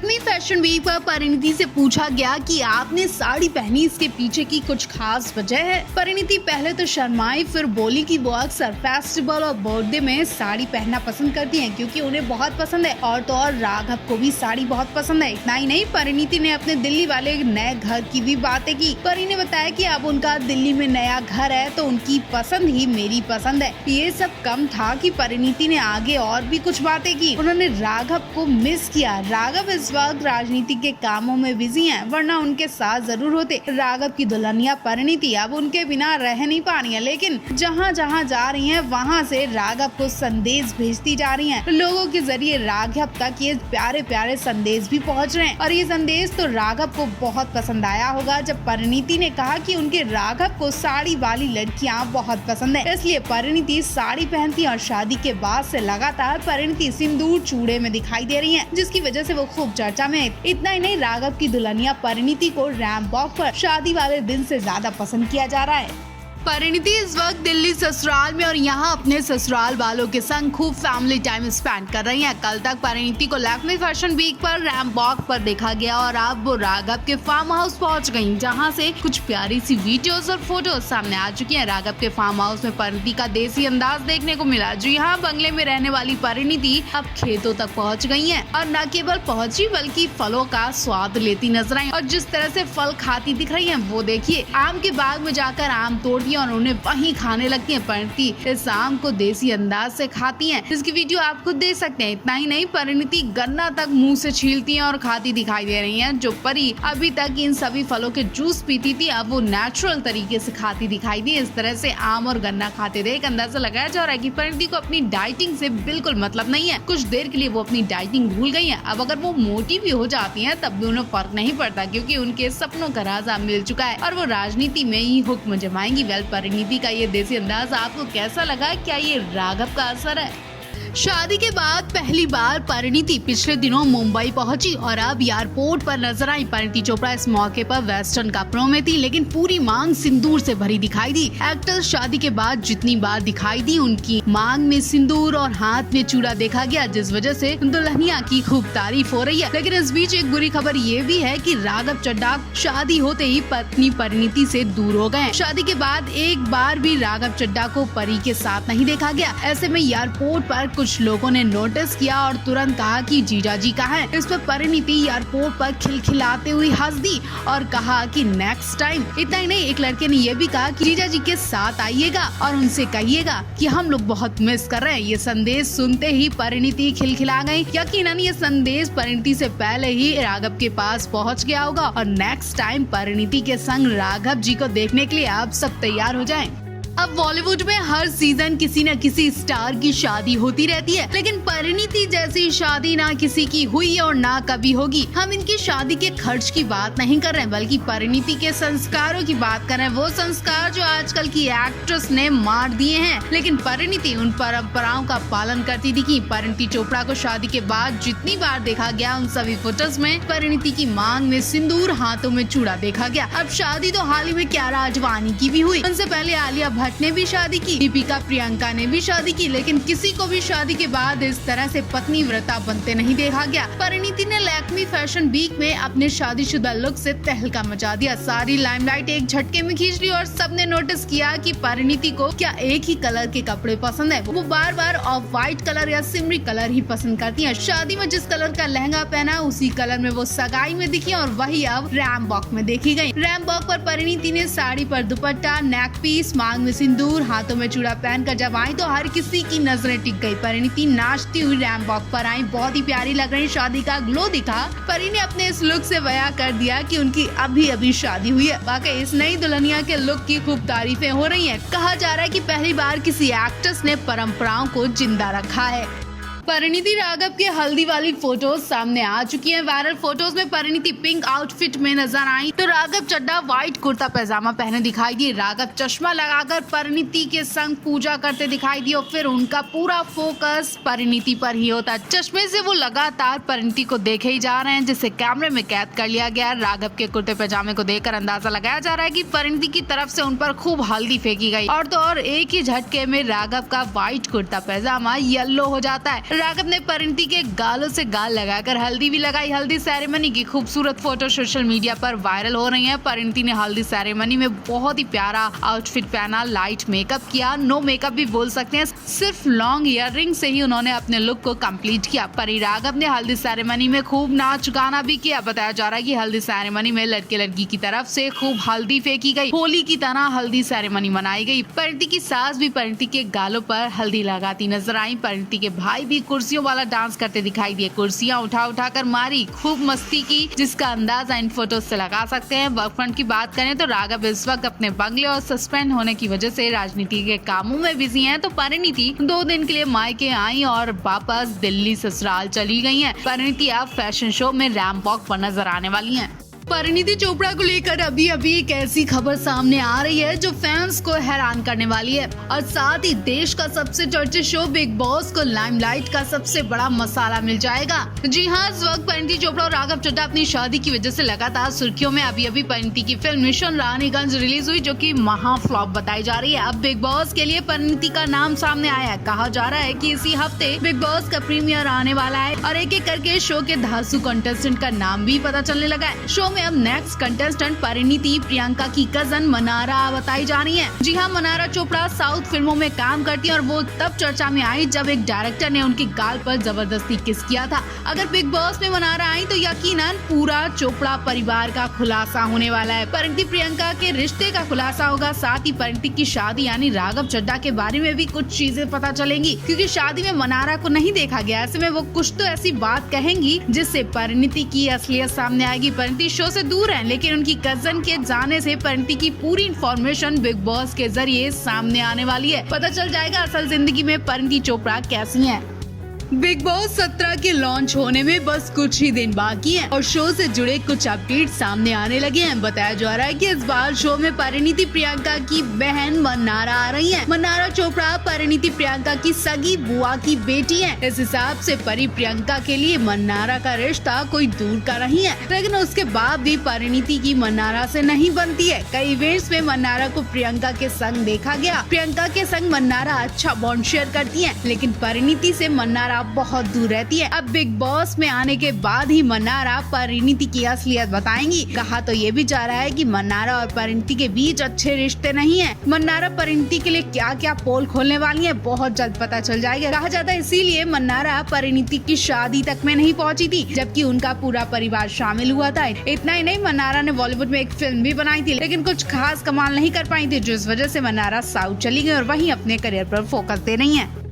Lakme fashion week पर परिणीति से पूछा गया कि आपने साड़ी पहनी, इसके पीछे की कुछ खास वजह है। परिणीति पहले तो शर्माई, फिर बोली कि वो अक्सर फेस्टिवल और बर्थडे में साड़ी पहनना पसंद करती हैं क्योंकि उन्हें बहुत पसंद है और तो और राघव को भी साड़ी बहुत पसंद है। इतना ही नहीं, परिणीति ने अपने दिल्ली वाले नए घर की भी बातें की। परी ने बताया कि अब उनका दिल्ली में नया घर है तो उनकी पसंद ही मेरी पसंद है। ये सब कम था कि परिणीति ने आगे और भी कुछ बातें की। उन्होंने राघव को मिस किया। राघव इस वक्त राजनीति के कामों में बिजी हैं, वरना उनके साथ जरूर होते। राघव की दुल्हनिया परिणीति अब उनके बिना रह नहीं पा रही है, लेकिन जहाँ जहाँ जा रही हैं वहाँ से राघव को संदेश भेजती जा रही हैं। लोगों के जरिए राघव तक ये प्यारे प्यारे संदेश भी पहुँच रहे हैं और ये संदेश तो राघव को बहुत पसंद आया होगा जब परिणीति ने कहा कि उनके राघव को साड़ी वाली लड़कियाँ बहुत पसंद है, इसलिए परिणीति साड़ी पहनती और शादी के बाद से लगातार परिणीति सिंदूर चूड़े में दिखाई दे रही है, जिसकी वजह से वो खूब चर्चा में है। इतना ही नहीं, राघव की दुल्हनिया परिणीति को रैंप वॉक पर शादी वाले दिन से ज्यादा पसंद किया जा रहा है। परिणीति इस वक्त दिल्ली ससुराल में और यहाँ अपने ससुराल वालों के संग खूब फैमिली टाइम स्पेंड कर रही हैं। कल तक परिणीति को लैक्मे फैशन वीक पर रैंप वॉक पर देखा गया और अब वो राघव के फार्म हाउस पहुँच गयी, जहाँ से कुछ प्यारी सी वीडियोस और फोटोज सामने आ चुकी हैं। राघव के फार्म हाउस में परिणीति का देसी अंदाज देखने को मिला। जी हाँ, बंगले में रहने वाली परिणीति अब खेतों तक पहुँच गयी है और न केवल पहुँची बल्कि फलों का स्वाद लेती नजर आई और जिस तरह से फल खाती दिख रही है वो देखिए। आम के बाग में जाकर आम तोड़ती और उन्हें वहीं खाने लगती हैं। परिणीति इस आम को देसी अंदाज से खाती हैं, इसकी वीडियो आप खुद देख सकते हैं। इतना ही नहीं, परिणीति गन्ना तक मुंह से छीलती हैं और खाती दिखाई दे रही हैं। जो परी अभी तक इन सभी फलों के जूस पीती थी, अब वो नेचुरल तरीके से खाती दिखाई दी। इस तरह से आम और गन्ना खाते देख अंदाजा लगाया जा रहा है कि परिणीति को अपनी डाइटिंग से बिल्कुल मतलब नहीं है। कुछ देर के लिए वो अपनी डाइटिंग भूल गई है। अब अगर वो मोटी भी हो जाती है तब भी उन्हें फर्क नहीं पड़ता क्योंकि उनके सपनों का राजा मिल चुका है और वो राजनीति में ही हुक्म जमाएंगी। वेल, परिणीति का ये देसी अंदाज आपको कैसा लगा? क्या ये राघव का असर है? शादी के बाद पहली बार परिणीति पिछले दिनों मुंबई पहुंची और अब एयरपोर्ट पर नजर आई। परिणीति चोपड़ा इस मौके पर वेस्टर्न कपड़ों में थी, लेकिन पूरी मांग सिंदूर से भरी दिखाई दी। एक्ट्रेस शादी के बाद जितनी बार दिखाई दी, उनकी मांग में सिंदूर और हाथ में चूड़ा देखा गया, जिस वजह से दुल्हनिया की खूब तारीफ हो रही है। लेकिन इस बीच एक बुरी खबर ये भी है कि राघव चड्ढा शादी होते ही पत्नी परिणीति से दूर हो गए। शादी के बाद एक बार भी राघव चड्ढा को परी के साथ नहीं देखा गया। ऐसे में एयरपोर्ट पर कुछ लोगों ने नोटिस किया और तुरंत कहा कि जीजा जी कहाँ हैं। इस पर परिणीति एयरपोर्ट पर खिलखिलाते हुए हंस दी और कहा कि नेक्स्ट टाइम। इतना ही नहीं, एक लड़के ने यह भी कहा कि जीजा जी के साथ आइएगा और उनसे कहिएगा कि हम लोग बहुत मिस कर रहे हैं। ये संदेश सुनते ही परिणीति खिलखिला गई। यकीनन ये संदेश परिणीति से पहले ही राघव के पास पहुँच गया होगा और नेक्स्ट टाइम परिणीति के संग राघव जी को देखने के लिए आप सब तैयार हो जाएं। अब बॉलीवुड में हर सीजन किसी न किसी स्टार की शादी होती रहती है, लेकिन परिणीति जैसी शादी ना किसी की हुई और ना कभी होगी। हम इनकी शादी के खर्च की बात नहीं कर रहे हैं, बल्कि परिणीति के संस्कारों की बात कर रहे हैं। वो संस्कार जो आजकल की एक्ट्रेस ने मार दिए हैं, लेकिन परिणीति उन परंपराओं का पालन करती दिखी। परिणीति चोपड़ा को शादी के बाद जितनी बार देखा गया, उन सभी फोटोज में परिणीति की मांग में सिंदूर, हाथों में चूड़ा देखा गया। अब शादी तो हाल ही में कियारा आडवाणी की भी हुई, उनसे पहले आलिया भट्ट ने भी शादी की, दीपिका प्रियंका ने भी शादी की, लेकिन किसी को भी शादी के बाद इस तरह से पत्नी व्रता बनते नहीं देखा गया। परिणीति ने लैक्मे फैशन वीक में अपने शादीशुदा लुक से तहलका मचा दिया। सारी लाइमलाइट एक झटके में खींच ली और सबने नोटिस किया कि परिणीति को क्या एक ही कलर के कपड़े पसंद है। वो बार बार ऑफ व्हाइट कलर या सिमरी कलर ही पसंद करती है। शादी में जिस कलर का लहंगा पहना, उसी कलर में वो सगाई में दिखी और वही अब रैंप वॉक में देखी गयी। रैंप वॉक पर परिणीति ने साड़ी पर दुपट्टा, नेक पीस, मांग में सिंदूर, हाथों में चूड़ा पहनकर जब आई तो हर किसी की नजरें टिक गई। परिणीति नाचती हुई रैंप वॉक पर आई, बहुत ही प्यारी लग रही, शादी का ग्लो दिखा। परी ने अपने इस लुक से बयां कर दिया कि उनकी अभी अभी शादी हुई है। वाकई इस नई दुल्हनिया के लुक की खूब तारीफें हो रही हैं। कहा जा रहा है कि पहली बार किसी एक्ट्रेस ने परंपराओं को जिंदा रखा है। परिणीति राघव के हल्दी वाली फोटोज सामने आ चुकी हैं। वायरल फोटोज में परिणीति पिंक आउटफिट में नजर आई तो राघव चड्ढा व्हाइट कुर्ता पैजामा पहने दिखाई दिए। राघव चश्मा लगाकर परिणीति के संग पूजा करते दिखाई दिए और फिर उनका पूरा फोकस परिणीति पर ही होता। चश्मे से वो लगातार परिणीति को देखे ही जा रहे हैं, जिसे कैमरे में कैद कर लिया गया। राघव के कुर्ते पैजामे को देखकर अंदाजा लगाया जा रहा है कि परिणीति की तरफ से उन पर खूब हल्दी फेंकी गई और तो और एक ही झटके में राघव का व्हाइट कुर्ता पैजामा येलो हो जाता है। राघव ने परिणीति के गालों से गाल लगाकर हल्दी भी लगाई। हल्दी सेरेमनी की खूबसूरत फोटो सोशल मीडिया पर वायरल हो रही है। परिणीति ने हल्दी सेरेमनी में बहुत ही प्यारा आउटफिट पहना, लाइट मेकअप किया, नो मेकअप भी बोल सकते हैं। सिर्फ लॉन्ग ईयररिंग से ही उन्होंने अपने लुक को कंप्लीट किया। परी राघव ने हल्दी सेरेमनी में खूब नाच गाना भी किया। बताया जा रहा है कि हल्दी सेरेमनी में लड़के लड़की की तरफ से खूब हल्दी फेंकी गई। होली की तरह हल्दी सेरेमनी मनाई गई। परिणीति की सास भी परिणीति के गालों पर हल्दी लगाती नजर आई। परिणीति के भाई भी कुर्सियों वाला डांस करते दिखाई दिए। कुर्सियां उठा उठा कर मारी, खूब मस्ती की, जिसका अंदाजा इन फोटो से लगा सकते हैं। वर्क फ्रंट की बात करें तो राघव इस वक्त अपने बंगले और सस्पेंड होने की वजह से राजनीति के कामों में बिजी हैं, तो परिणीति 2 दिन के लिए मायके आई और वापस दिल्ली ससुराल चली गई हैं। परिणीति अब फैशन शो में रैंप वॉक पर नजर आने वाली हैं। परिणीति चोपड़ा को लेकर अभी एक ऐसी खबर सामने आ रही है जो फैंस को हैरान करने वाली है और साथ ही देश का सबसे चर्चित शो बिग बॉस को लाइमलाइट का सबसे बड़ा मसाला मिल जाएगा। जी हाँ, इस वक्त परिणीति चोपड़ा और राघव चड्ढा अपनी शादी की वजह से लगातार सुर्खियों में। अभी परिणीति की फिल्म मिशन रानीगंज रिलीज हुई, जो कि महा फ्लॉप बताई जा रही है। अब बिग बॉस के लिए परिणीति का नाम सामने आया है। कहा जा रहा है कि इसी हफ्ते बिग बॉस का प्रीमियर आने वाला है और एक एक करके शो के धांसू कंटेस्टेंट का नाम भी पता चलने लगा है। शो में अब नेक्स्ट कंटेस्टेंट परिणीति प्रियंका की कजन मनारा बताई जा रही है। जी हाँ, मनारा चोपड़ा साउथ फिल्मों में काम करती है और वो तब चर्चा में आई जब एक डायरेक्टर ने उनकी गाल पर जबरदस्ती किस किया था। अगर बिग बॉस में मनारा आई तो यकीनन पूरा चोपड़ा परिवार का खुलासा होने वाला है। परिणीति प्रियंका के रिश्ते का खुलासा होगा। साथ ही परिणीति की शादी यानी राघव चड्ढा के बारे में भी कुछ चीजें पता चलेंगी, क्योंकि शादी में मनारा को नहीं देखा गया। ऐसे में वो कुछ तो ऐसी बात कहेंगी जिससे परिणीति की असलियत सामने आएगी। परिणीति शो से दूर है, लेकिन उनकी कजन के जाने से परिणीति की पूरी इंफॉर्मेशन बिग बॉस के जरिए सामने आने वाली है। पता चल जाएगा असल जिंदगी में परिणीति चोपड़ा कैसी हैं। बिग बॉस 17 के लॉन्च होने में बस कुछ ही दिन बाकी हैं और शो से जुड़े कुछ अपडेट सामने आने लगे हैं। बताया जा रहा है कि इस बार शो में परिणीति प्रियंका की बहन मन्नारा आ रही हैं। मन्नारा चोपड़ा परिणीति प्रियंका की सगी बुआ की बेटी है। इस हिसाब से परी प्रियंका के लिए मन्नारा का रिश्ता कोई दूर का नहीं है, लेकिन उसके बाद भी परिणीति की मन्नारा से नहीं बनती है। कई इवेंट्स में मन्नारा को प्रियंका के संग देखा गया। प्रियंका के संग मन्नारा अच्छा बॉन्ड शेयर करती है, लेकिन परिणीति से मन्नारा बहुत दूर रहती है। अब बिग बॉस में आने के बाद ही मन्नारा परिणीति की असलियत बताएंगी। कहा तो ये भी जा रहा है कि मन्नारा और परिणीति के बीच अच्छे रिश्ते नहीं है। मन्नारा परिणीति के लिए क्या क्या पोल खोलने वाली है, बहुत जल्द पता चल जाएगा। कहा जाता है इसीलिए मन्नारा परिणीति की शादी तक में नहीं पहुंची थी, जबकि उनका पूरा परिवार शामिल हुआ था। इतना ही नहीं, मन्नारा ने बॉलीवुड में एक फिल्म भी बनाई थी, लेकिन कुछ खास कमाल नहीं कर पाई थी, जिस वजह से मन्नारा साउथ चली गई और वहीं अपने करियर पर फोकस दे रही है।